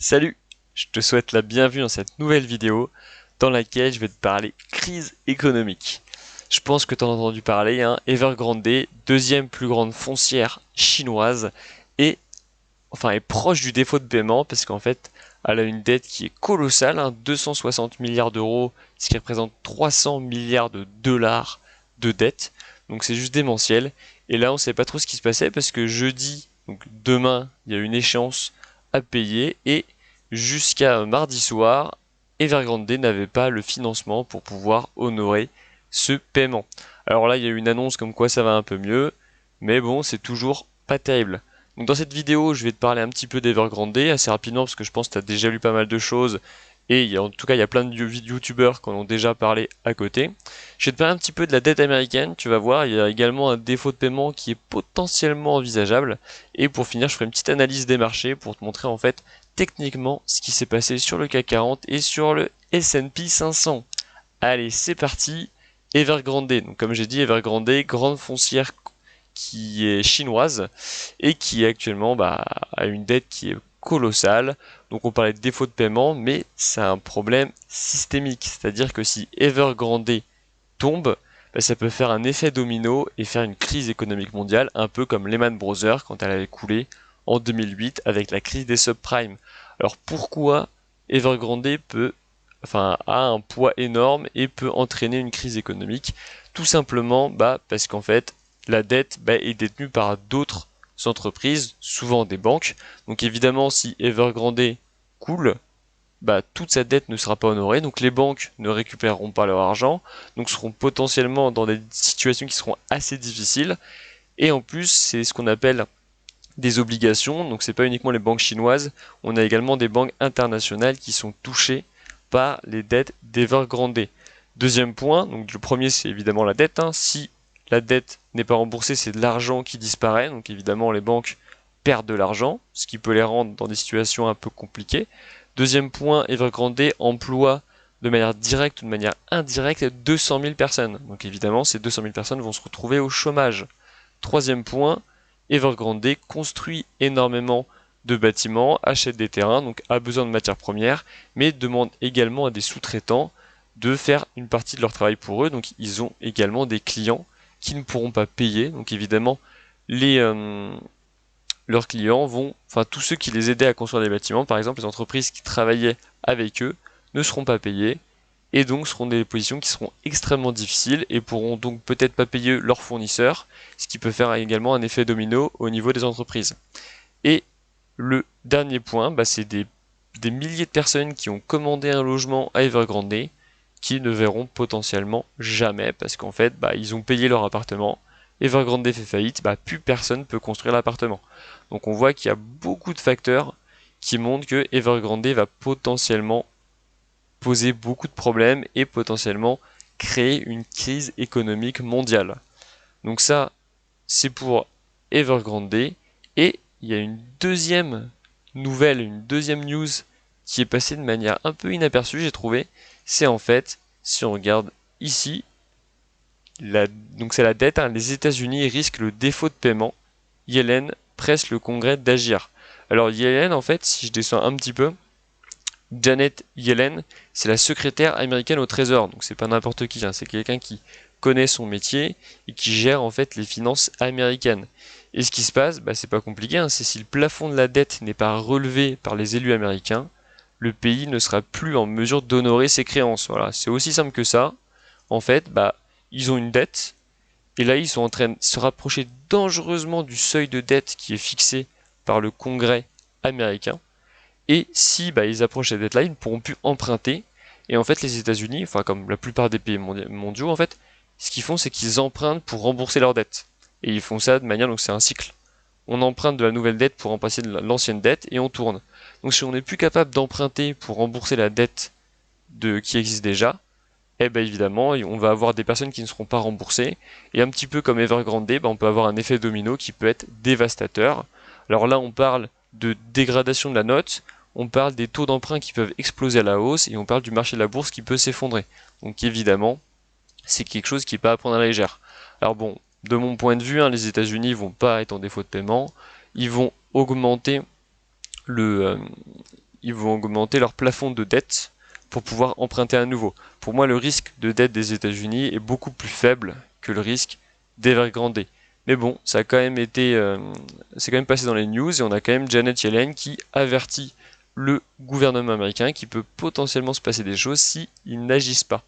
Salut, je te souhaite la bienvenue dans cette nouvelle vidéo dans laquelle je vais te parler crise économique. Je pense que tu en as entendu parler, hein, Evergrande, deuxième plus grande foncière chinoise, est, est proche du défaut de paiement parce qu'en fait, elle a une dette qui est colossale, hein, 260 milliards d'euros, ce qui représente 300 milliards de dollars de dette. Donc c'est juste démentiel. Et là, on ne sait pas trop ce qui se passait parce que jeudi, donc demain, il y a une échéance à payer et jusqu'à mardi soir, Evergrande n'avait pas le financement pour pouvoir honorer ce paiement. Alors là, il y a eu une annonce comme quoi ça va un peu mieux, mais bon, c'est toujours pas terrible. Donc dans cette vidéo, je vais te parler un petit peu d'Evergrande assez rapidement parce que je pense que tu as déjà lu pas mal de choses et en tout cas, il y a plein de youtubeurs qui en ont déjà parlé à côté. Je vais te parler un petit peu de la dette américaine, tu vas voir, il y a également un défaut de paiement qui est potentiellement envisageable. Et pour finir, je ferai une petite analyse des marchés pour te montrer en fait techniquement ce qui s'est passé sur le CAC 40 et sur le S&P 500. Allez, c'est parti. Evergrande, donc comme j'ai dit, Evergrande, grande foncière qui est chinoise et qui actuellement a une dette qui est colossale. Donc on parlait de défaut de paiement, mais c'est un problème systémique. C'est-à-dire que si Evergrande tombe, ça peut faire un effet domino et faire une crise économique mondiale, un peu comme Lehman Brothers quand elle avait coulé en 2008 avec la crise des subprimes. Alors pourquoi Evergrande a un poids énorme et peut entraîner une crise économique? Tout simplement parce qu'en fait la dette est détenue par d'autres entreprises, souvent des banques. Donc évidemment si Evergrande coule, toute sa dette ne sera pas honorée, donc les banques ne récupéreront pas leur argent, donc seront potentiellement dans des situations qui seront assez difficiles. Et en plus, c'est ce qu'on appelle des obligations, donc c'est pas uniquement les banques chinoises, on a également des banques internationales qui sont touchées par les dettes d'Evergrande. Deuxième point, donc le premier c'est évidemment la dette, hein. Si la dette n'est pas remboursée, c'est de l'argent qui disparaît, donc évidemment les banques perdent de l'argent, ce qui peut les rendre dans des situations un peu compliquées. Deuxième point, Evergrande emploie de manière directe ou de manière indirecte 200 000 personnes. Donc évidemment, ces 200 000 personnes vont se retrouver au chômage. Troisième point, Evergrande construit énormément de bâtiments, achète des terrains, donc a besoin de matières premières, mais demande également à des sous-traitants de faire une partie de leur travail pour eux. Donc ils ont également des clients qui ne pourront pas payer. Donc évidemment, les, leurs clients tous ceux qui les aidaient à construire des bâtiments, par exemple les entreprises qui travaillaient avec eux, ne seront pas payés et donc seront des positions qui seront extrêmement difficiles et pourront donc peut-être pas payer leurs fournisseurs, ce qui peut faire également un effet domino au niveau des entreprises. Et le dernier point, c'est des milliers de personnes qui ont commandé un logement à Evergrande qui ne verront potentiellement jamais parce qu'en fait, ils ont payé leur appartement. Evergrande fait faillite, plus personne peut construire l'appartement. Donc on voit qu'il y a beaucoup de facteurs qui montrent que Evergrande va potentiellement poser beaucoup de problèmes et potentiellement créer une crise économique mondiale. Donc ça, c'est pour Evergrande. Et il y a une deuxième nouvelle, une deuxième news qui est passée de manière un peu inaperçue, j'ai trouvé. C'est en fait, si on regarde ici, donc c'est la dette, hein, les États-Unis risquent le défaut de paiement. Yellen presse le Congrès d'agir. Alors Yellen, en fait, si je descends un petit peu, Janet Yellen, c'est la secrétaire américaine au Trésor. Donc c'est pas n'importe qui, hein, c'est quelqu'un qui connaît son métier et qui gère en fait les finances américaines. Et ce qui se passe, c'est pas compliqué, hein, c'est si le plafond de la dette n'est pas relevé par les élus américains, le pays ne sera plus en mesure d'honorer ses créances. Voilà, c'est aussi simple que ça. En fait, ils ont une dette, et là ils sont en train de se rapprocher dangereusement du seuil de dette qui est fixé par le Congrès américain. Et si ils approchent cette dette-là, ils ne pourront plus emprunter. Et en fait, les États-Unis, comme la plupart des pays mondiaux, en fait, ce qu'ils font, c'est qu'ils empruntent pour rembourser leurs dettes. Et ils font ça de manière, donc c'est un cycle. On emprunte de la nouvelle dette pour remplacer de l'ancienne dette et on tourne. Donc si on n'est plus capable d'emprunter pour rembourser la dette qui existe déjà, évidemment, on va avoir des personnes qui ne seront pas remboursées. Et un petit peu comme Evergrande, on peut avoir un effet domino qui peut être dévastateur. Alors là, on parle de dégradation de la note, on parle des taux d'emprunt qui peuvent exploser à la hausse et on parle du marché de la bourse qui peut s'effondrer. Donc évidemment, c'est quelque chose qui n'est pas à prendre à la légère. Alors bon, de mon point de vue, hein, les États-Unis vont pas être en défaut de paiement, ils vont augmenter le, ils vont augmenter leur plafond de dette pour pouvoir emprunter à nouveau. Pour moi, le risque de dette des États-Unis est beaucoup plus faible que le risque d'Evergrande. Mais bon, ça a quand même été, c'est quand même passé dans les news et on a quand même Janet Yellen qui avertit le gouvernement américain qu'il peut potentiellement se passer des choses s'ils n'agissent pas.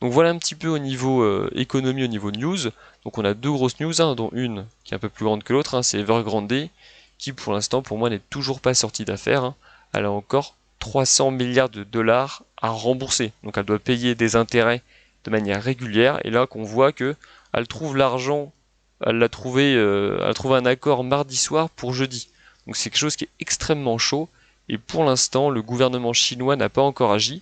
Donc voilà un petit peu au niveau économie, au niveau news. Donc on a deux grosses news, hein, dont une qui est un peu plus grande que l'autre, hein, c'est Evergrande, qui pour l'instant pour moi n'est toujours pas sortie d'affaire. Hein. Elle a encore 300 milliards de dollars à rembourser. Donc elle doit payer des intérêts de manière régulière. Et là qu'on voit que elle trouve l'argent, elle a trouvé un accord mardi soir pour jeudi. Donc c'est quelque chose qui est extrêmement chaud. Et pour l'instant, le gouvernement chinois n'a pas encore agi.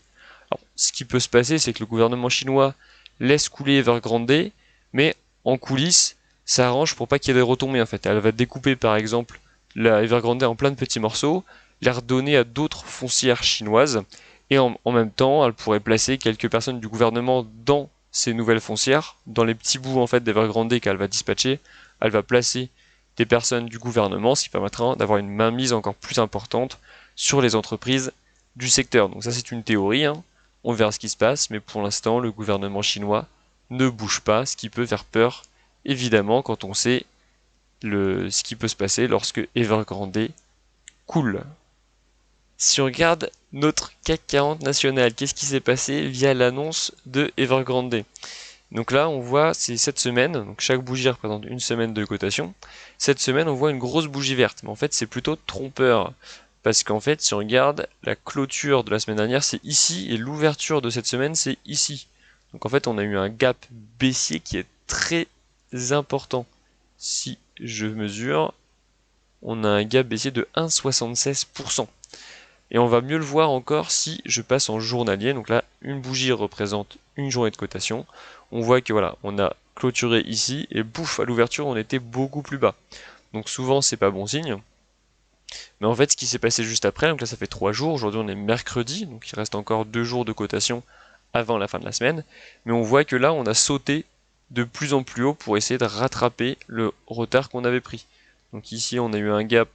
Alors, ce qui peut se passer, c'est que le gouvernement chinois laisse couler Evergrande, mais en coulisses, ça arrange pour pas qu'il y ait des retombées en fait. Elle va découper par exemple la Evergrande en plein de petits morceaux, les redonner à d'autres foncières chinoises, et en même temps, elle pourrait placer quelques personnes du gouvernement dans ces nouvelles foncières, dans les petits bouts en fait d'Evergrande qu'elle va dispatcher. Elle va placer des personnes du gouvernement, ce qui permettra d'avoir une mainmise encore plus importante sur les entreprises du secteur. Donc ça c'est une théorie, hein. On verra ce qui se passe, mais pour l'instant, le gouvernement chinois ne bouge pas, ce qui peut faire peur, évidemment, quand on sait ce qui peut se passer lorsque Evergrande coule. Si on regarde notre CAC 40 national, qu'est-ce qui s'est passé via l'annonce de Evergrande? Donc là, on voit, c'est cette semaine, donc chaque bougie représente une semaine de cotation. Cette semaine, on voit une grosse bougie verte, mais en fait, c'est plutôt trompeur. Parce qu'en fait, si on regarde, la clôture de la semaine dernière, c'est ici, et l'ouverture de cette semaine, c'est ici. Donc en fait, on a eu un gap baissier qui est très important. Si je mesure, on a un gap baissier de 1,76%. Et on va mieux le voir encore si je passe en journalier. Donc là, une bougie représente une journée de cotation. On voit que voilà, on a clôturé ici et bouf, à l'ouverture, on était beaucoup plus bas. Donc souvent, c'est pas bon signe. Mais en fait, ce qui s'est passé juste après, donc là, ça fait 3 jours. Aujourd'hui, on est mercredi, donc il reste encore 2 jours de cotation avant la fin de la semaine. Mais on voit que là, on a sauté de plus en plus haut pour essayer de rattraper le retard qu'on avait pris. Donc ici, on a eu un gap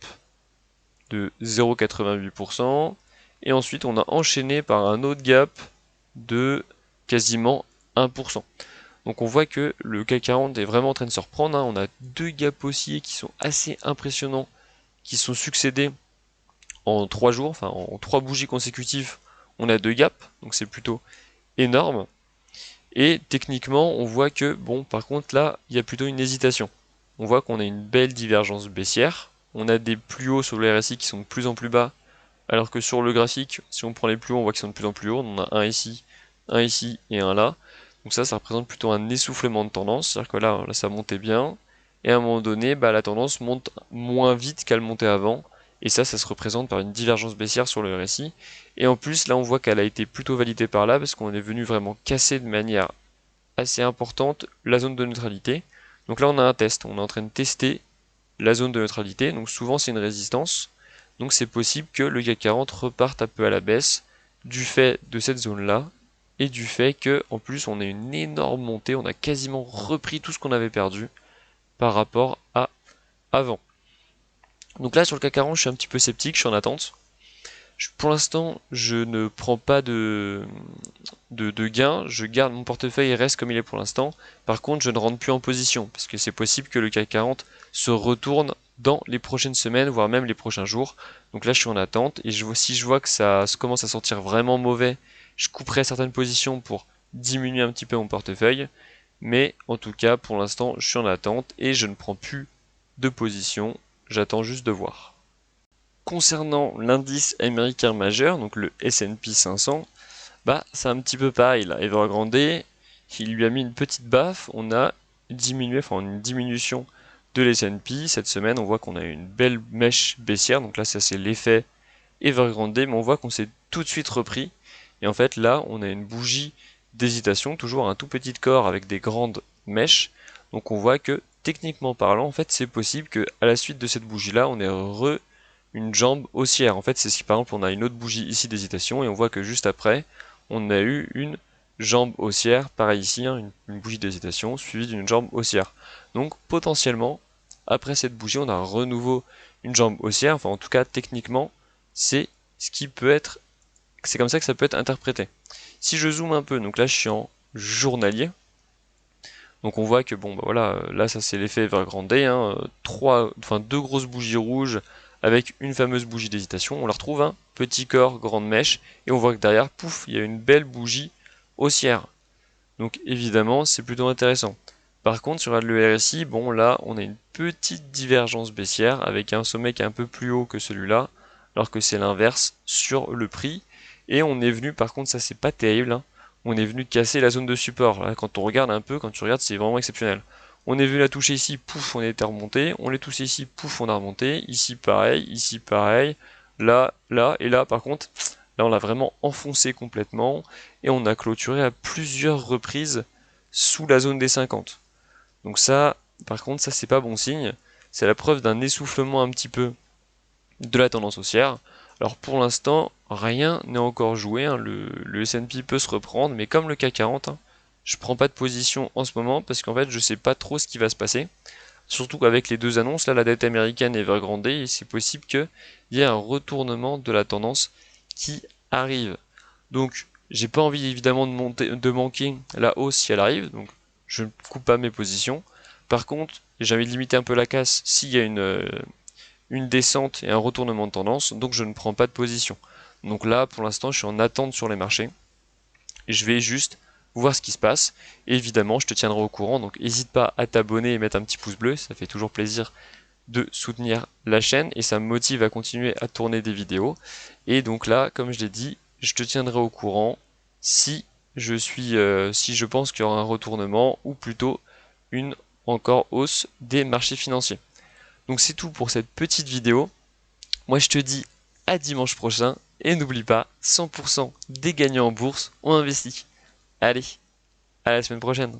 de 0,88%. Et ensuite, on a enchaîné par un autre gap de quasiment 1%. Donc on voit que le CAC 40 est vraiment en train de se reprendre. Hein. On a deux gaps haussiers qui sont assez impressionnants, qui sont succédés en 3 jours, enfin en 3 bougies consécutives. On a deux gaps, donc c'est plutôt énorme. Et techniquement, on voit que, bon, par contre là, il y a plutôt une hésitation. On voit qu'on a une belle divergence baissière. On a des plus hauts sur le RSI qui sont de plus en plus bas, alors que sur le graphique, si on prend les plus hauts, on voit qu'ils sont de plus en plus hauts. On a un ici et un là. Donc ça représente plutôt un essoufflement de tendance. C'est-à-dire que là, ça montait bien. Et à un moment donné, bah, la tendance monte moins vite qu'elle montait avant. Et ça se représente par une divergence baissière sur le RSI. Et en plus, là, on voit qu'elle a été plutôt validée par là, parce qu'on est venu vraiment casser de manière assez importante la zone de neutralité. Donc là, on a un test. On est en train de tester la zone de neutralité. Donc souvent, c'est une résistance. Donc c'est possible que le CAC 40 reparte un peu à la baisse du fait de cette zone-là et du fait que en plus on a une énorme montée, on a quasiment repris tout ce qu'on avait perdu par rapport à avant. Donc là sur le CAC 40 je suis un petit peu sceptique, je suis en attente. Pour l'instant je ne prends pas de gain, je garde mon portefeuille et reste comme il est pour l'instant. Par contre je ne rentre plus en position parce que c'est possible que le CAC 40 se retourne dans les prochaines semaines, voire même les prochains jours. Donc là, je suis en attente et si je vois que ça commence à sentir vraiment mauvais, je couperai certaines positions pour diminuer un petit peu mon portefeuille. Mais en tout cas, pour l'instant, je suis en attente et je ne prends plus de position. J'attends juste de voir. Concernant l'indice américain majeur, donc le S&P 500, bah c'est un petit peu pareil là. Evergrande, il lui a mis une petite baffe. On a diminué, enfin une diminution de l'S&P. Cette semaine, on voit qu'on a une belle mèche baissière. Donc là, ça c'est l'effet Evergrande, mais on voit qu'on s'est tout de suite repris. Et en fait, là, on a une bougie d'hésitation, toujours un tout petit corps avec des grandes mèches. Donc on voit que, techniquement parlant, en fait, c'est possible que à la suite de cette bougie-là, on ait une jambe haussière. En fait, c'est si par exemple on a une autre bougie ici d'hésitation et on voit que juste après, on a eu une jambe haussière, pareil ici, hein, une bougie d'hésitation suivie d'une jambe haussière. Donc potentiellement, après cette bougie, on a à renouveau une jambe haussière, enfin en tout cas techniquement, c'est ce qui peut être, c'est comme ça que ça peut être interprété. Si je zoome un peu, donc là je suis en journalier, donc on voit que bon, bah voilà, là ça c'est l'effet Evergrande, hein, deux grosses bougies rouges avec une fameuse bougie d'hésitation, on la retrouve, hein, petit corps, grande mèche, et on voit que derrière, pouf, il y a une belle bougie haussière. Donc évidemment, c'est plutôt intéressant. Par contre, sur le RSI, bon là, on a une petite divergence baissière avec un sommet qui est un peu plus haut que celui-là, alors que c'est l'inverse sur le prix. Et on est venu, par contre, ça c'est pas terrible, hein, on est venu casser la zone de support. Là, quand on regarde un peu, quand tu regardes, c'est vraiment exceptionnel. On est venu la toucher ici, pouf, on était remonté. On l'est touché ici, pouf, on a remonté. Ici pareil. Là, là, et là, par contre, là on l'a vraiment enfoncé complètement. Et on a clôturé à plusieurs reprises sous la zone des 50. Donc ça, par contre, ça c'est pas bon signe. C'est la preuve d'un essoufflement un petit peu de la tendance haussière. Alors pour l'instant, rien n'est encore joué, hein. Le S&P peut se reprendre, mais comme le CAC 40, hein, je prends pas de position en ce moment parce qu'en fait je sais pas trop ce qui va se passer. Surtout qu'avec les deux annonces, là la dette américaine est Evergrande, et c'est possible qu'il y ait un retournement de la tendance qui arrive. Donc j'ai pas envie évidemment de manquer la hausse si elle arrive, donc je ne coupe pas mes positions. Par contre, j'ai envie de limiter un peu la casse s'il y a une descente et un retournement de tendance, donc je ne prends pas de position. Donc là, pour l'instant, je suis en attente sur les marchés. Et je vais juste voir ce qui se passe. Et évidemment, je te tiendrai au courant, donc n'hésite pas à t'abonner et mettre un petit pouce bleu, ça fait toujours plaisir de soutenir la chaîne et ça me motive à continuer à tourner des vidéos. Et donc là, comme je l'ai dit, je te tiendrai au courant si si je pense qu'il y aura un retournement ou plutôt une encore hausse des marchés financiers. Donc c'est tout pour cette petite vidéo. Moi je te dis à dimanche prochain et n'oublie pas, 100% des gagnants en bourse ont investi. Allez, à la semaine prochaine.